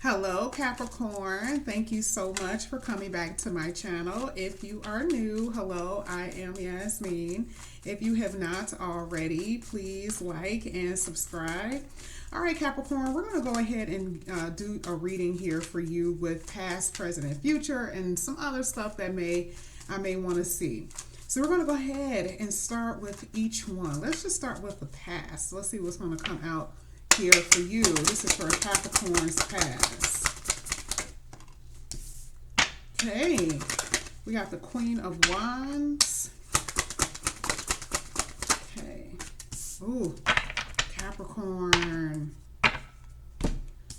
Hello, Capricorn. Thank you so much for coming back to my channel. If you are new, hello, I am Yasmin. If you have not already, please like and subscribe. All right, Capricorn, we're going to go ahead and do a reading here for you with past, present, and future, and some other stuff that I may want to see. So we're going to go ahead and start with each one. Let's just start with the past. Let's see what's going to come out here for you. This is for Capricorn's past. Okay, we got the Queen of Wands. Okay. Ooh, Capricorn.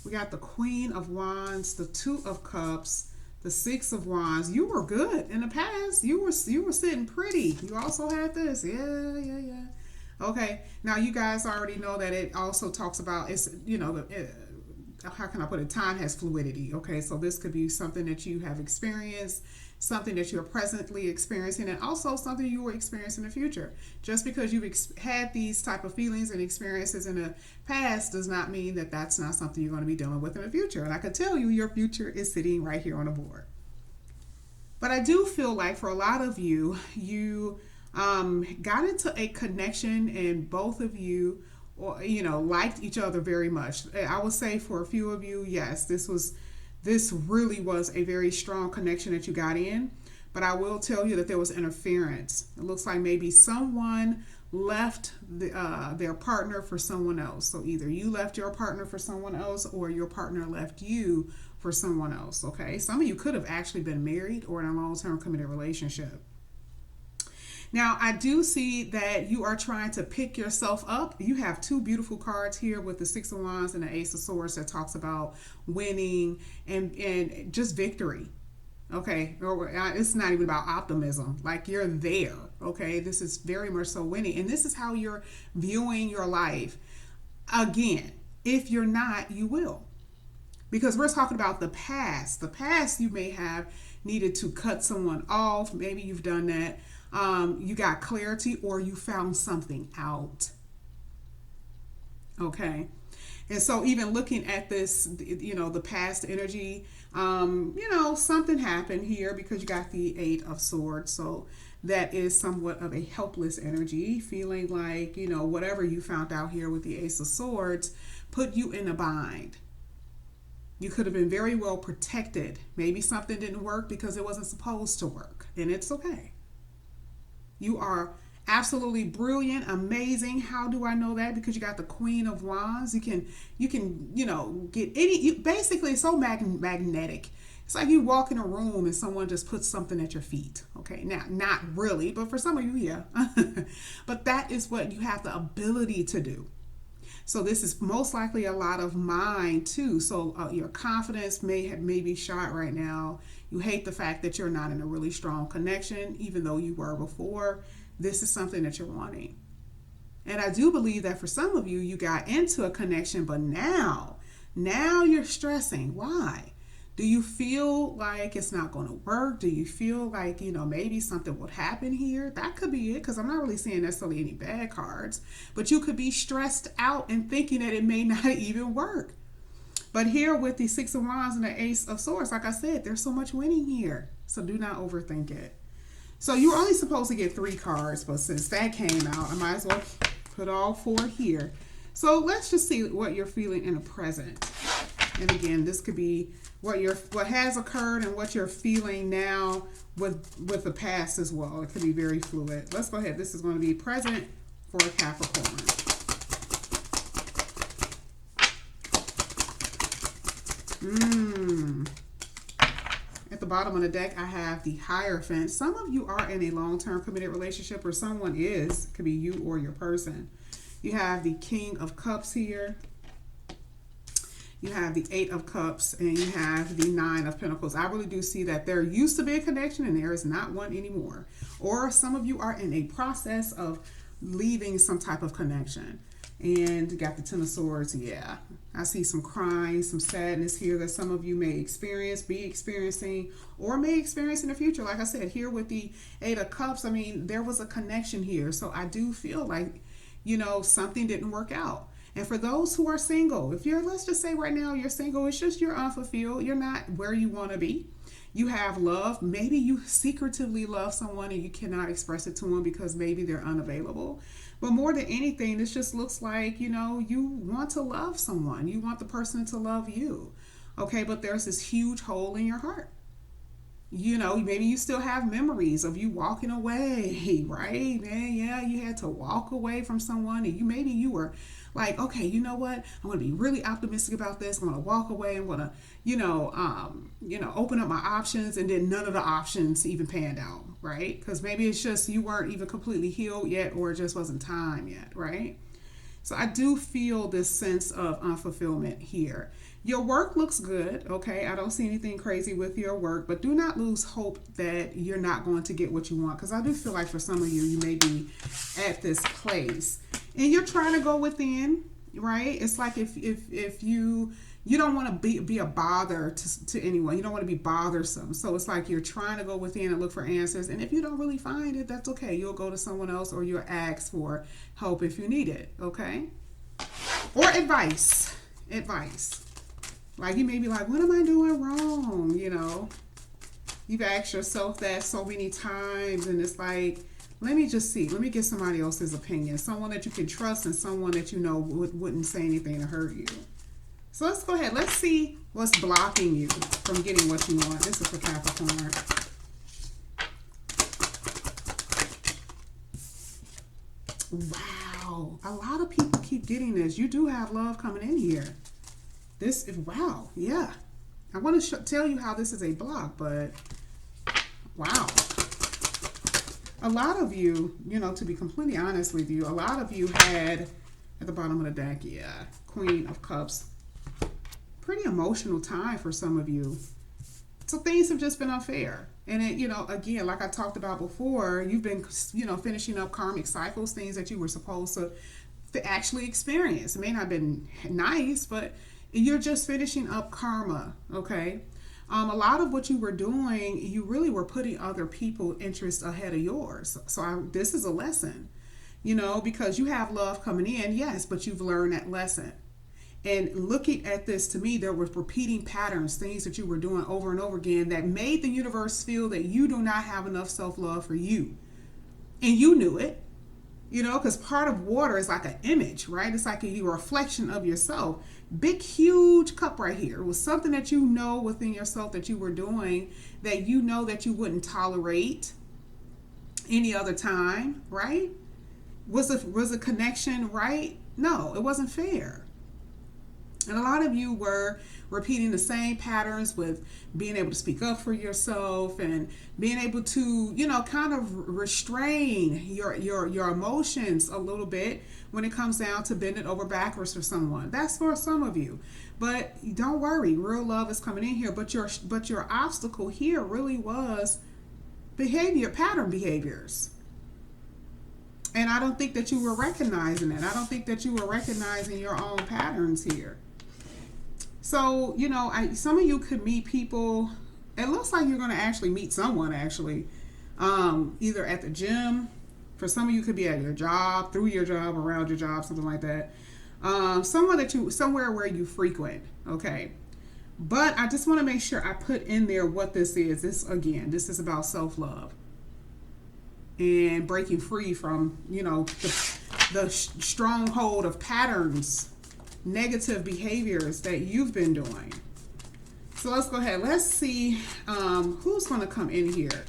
We got the Queen of Wands, the Two of Cups, the Six of Wands. You were good in the past. You were sitting pretty. You also had this. Yeah. Okay, now you guys already know that it also talks about, how can I put it? Time has fluidity. Okay, so this could be something that you have experienced, something that you're presently experiencing, and also something you will experience in the future. Just because you've had these type of feelings and experiences in the past does not mean that that's not something you're going to be dealing with in the future. And I can tell you your future is sitting right here on the board. But I do feel like for a lot of you, got into a connection and both of you, liked each other very much. I would say for a few of you, yes, this really was a very strong connection that you got in. But I will tell you that there was interference. It looks like maybe someone left their partner for someone else. So either you left your partner for someone else or your partner left you for someone else. Okay, some of you could have actually been married or in a long-term committed relationship. Now, I do see that you are trying to pick yourself up. You have two beautiful cards here with the Six of Wands and the Ace of Swords that talks about winning and just victory. Okay, it's not even about optimism. Like you're there. Okay, this is very much so winning. And this is how you're viewing your life. Again, if you're not, you will. Because we're talking about the past. The past, you may have needed to cut someone off. Maybe you've done that. You got clarity or you found something out. Okay. And so even looking at this, the past energy, something happened here because you got the Eight of Swords. So that is somewhat of a helpless energy, feeling like, whatever you found out here with the Ace of Swords put you in a bind. You could have been very well protected. Maybe something didn't work because it wasn't supposed to work, and it's okay. You are absolutely brilliant, amazing. How do I know that? Because you got the Queen of Wands. You can, get basically it's so magnetic. It's like you walk in a room and someone just puts something at your feet. Okay, now, not really, but for some of you, yeah. But that is what you have the ability to do. So this is most likely a lot of mind too. So your confidence may be shot right now. You hate the fact that you're not in a really strong connection, even though you were before. This is something that you're wanting. And I do believe that for some of you, you got into a connection, but now you're stressing. Why? Do you feel like it's not going to work? Do you feel like, maybe something would happen here? That could be it, because I'm not really seeing necessarily any bad cards. But you could be stressed out and thinking that it may not even work. But here with the Six of Wands and the Ace of Swords, like I said, there's so much winning here. So do not overthink it. So you were only supposed to get 3 cards, but since that came out, I might as well put all 4 here. So let's just see what you're feeling in the present. And again, this could be what has occurred and what you're feeling now with the past as well. It could be very fluid. Let's go ahead. This is going to be present for Capricorn. At the bottom of the deck, I have the Hierophant. Some of you are in a long-term committed relationship, or someone is. It could be you or your person. You have the King of Cups here. You have the Eight of Cups, and you have the Nine of Pentacles. I really do see that there used to be a connection, and there is not one anymore. Or some of you are in a process of leaving some type of connection. And you got the Ten of Swords. Yeah, I see some crying, some sadness here that some of you may be experiencing, or may experience in the future. Like I said, here with the Eight of Cups, I mean, there was a connection here. So I do feel like, something didn't work out. And for those who are single, if you're, let's just say right now you're single, it's just you're unfulfilled, you're not where you want to be. You have love. Maybe you secretively love someone and you cannot express it to them because maybe they're unavailable. But more than anything, this just looks like, you want to love someone. You want the person to love you. Okay, but there's this huge hole in your heart. Maybe you still have memories of you walking away, right? Man, yeah, you had to walk away from someone, and maybe you were like, okay, you know what? I'm going to be really optimistic about this. I'm going to walk away. I'm going to, open up my options, and then none of the options even panned out, right? Because maybe it's just you weren't even completely healed yet, or it just wasn't time yet, right? So I do feel this sense of unfulfillment here. Your work looks good, okay? I don't see anything crazy with your work, but do not lose hope that you're not going to get what you want, because I do feel like for some of you, you may be at this place and you're trying to go within, right? It's like if you don't want to be a bother to anyone. You don't want to be bothersome. So it's like you're trying to go within and look for answers. And if you don't really find it, that's okay. You'll go to someone else, or you'll ask for help if you need it, okay? Or advice. Like you may be like, what am I doing wrong? You've asked yourself that so many times, and it's like, let me get somebody else's opinion. Someone that you can trust, and someone that wouldn't say anything to hurt you. So let's go ahead. Let's see what's blocking you from getting what you want. This is for Capricorn. Wow. A lot of people keep getting this. You do have love coming in here. This is, wow. Yeah. I want to tell you how this is a block, but wow. A lot of you, to be completely honest with you, a lot of you had at the bottom of the deck, yeah, Queen of Cups. Pretty emotional time for some of you. So things have just been unfair. And it, again, like I talked about before, you've been, finishing up karmic cycles, things that you were supposed to actually experience. It may not have been nice, but you're just finishing up karma, okay? A lot of what you were doing, you really were putting other people's interests ahead of yours. So this is a lesson, because you have love coming in, yes, but you've learned that lesson. And looking at this, to me, there were repeating patterns, things that you were doing over and over again that made the universe feel that you do not have enough self-love for you. And you knew it, because part of water is like an image, right? It's like a reflection of yourself. Big, huge cup right here. It was something that you know within yourself that you were doing that you know that you wouldn't tolerate any other time, right? Was a connection right? No, it wasn't fair. And a lot of you were repeating the same patterns with being able to speak up for yourself and being able to, kind of restrain your emotions a little bit when it comes down to bending over backwards for someone. That's for some of you. But don't worry, real love is coming in here. But your obstacle here really was pattern behaviors. And I don't think that you were recognizing it. I don't think that you were recognizing your own patterns here. So, some of you could meet people. It looks like you're going to actually meet someone, either at the gym. For some of you, could be at your job, through your job, around your job, something like that. Somewhere where you frequent, okay? But I just want to make sure I put in there what this is. This is about self-love and breaking free from, the stronghold of patterns, negative behaviors that you've been doing. So let's go ahead. Let's see who's going to come in here.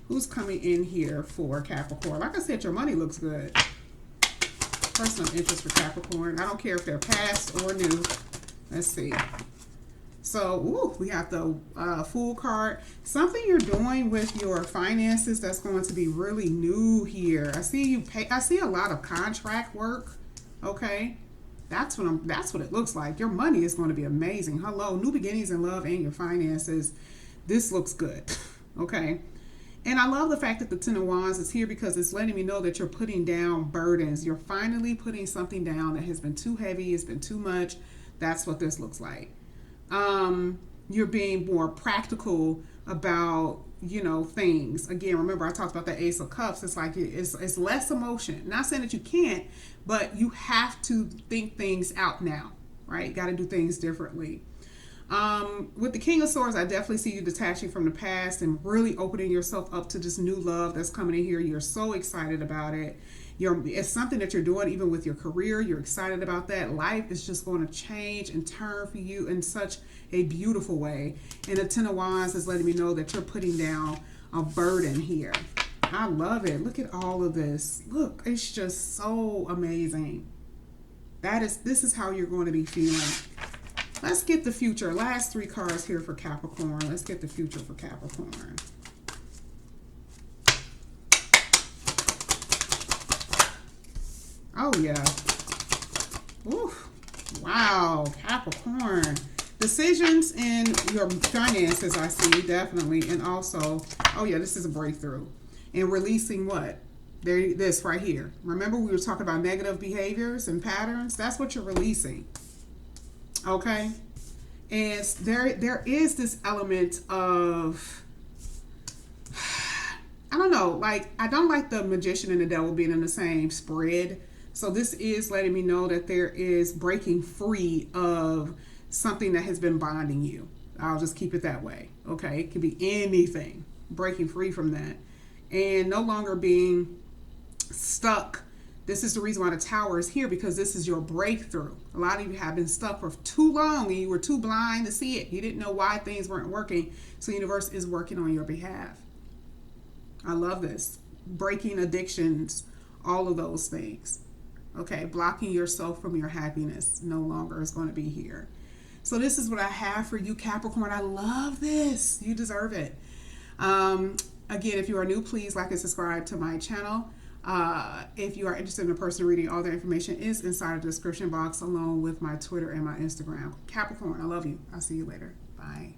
Who's coming in here for Capricorn? Like I said, your money looks good. Personal interest for Capricorn. I don't care if they're past or new. Let's see. So, we got the Fool card. Something you're doing with your finances that's going to be really new here. I see a lot of contract work. Okay. That's what it looks like. Your money is going to be amazing. Hello, new beginnings in love and your finances. This looks good. Okay. And I love the fact that the Ten of Wands is here because it's letting me know that you're putting down burdens. You're finally putting something down that has been too heavy. It's been too much. That's what this looks like. You're being more practical about, things. Again, remember I talked about the Ace of Cups. It's like it's less emotion. Not saying that you can't, but you have to think things out now, right? Got to do things differently. With the King of Swords, I definitely see you detaching from the past and really opening yourself up to this new love that's coming in here. You're so excited about it. It's something that you're doing even with your career. You're excited about that. Life is just going to change and turn for you in such a beautiful way. And the Ten of Wands is letting me know that you're putting down a burden here. I love it. Look at all of this. Look, it's just so amazing. This is how you're going to be feeling. Let's get the future. Last 3 cards here for Capricorn. Let's get the future for Capricorn. Oh, yeah. Oof. Wow, Capricorn. Decisions in your finances, I see, definitely. And also, oh, yeah, this is a breakthrough. And releasing what? This right here. Remember we were talking about negative behaviors and patterns? That's what you're releasing. Okay? And there is this element of, I don't know, like, I don't like the magician and the devil being in the same spread. So this is letting me know that there is breaking free of something that has been binding you. I'll just keep it that way. Okay? It could be anything. Breaking free from that. And no longer being stuck. This is the reason why the Tower is here, because this is your breakthrough. A lot of you have been stuck for too long and you were too blind to see it. You didn't know why things weren't working. So the universe is working on your behalf. I love this. Breaking addictions, all of those things. Okay, blocking yourself from your happiness no longer is going to be here. So this is what I have for you, Capricorn. I love this. You deserve it. Again, if you are new, please like and subscribe to my channel. If you are interested in a personal reading, all the information is inside the description box, along with my Twitter and my Instagram. Capricorn, I love you. I'll see you later. Bye.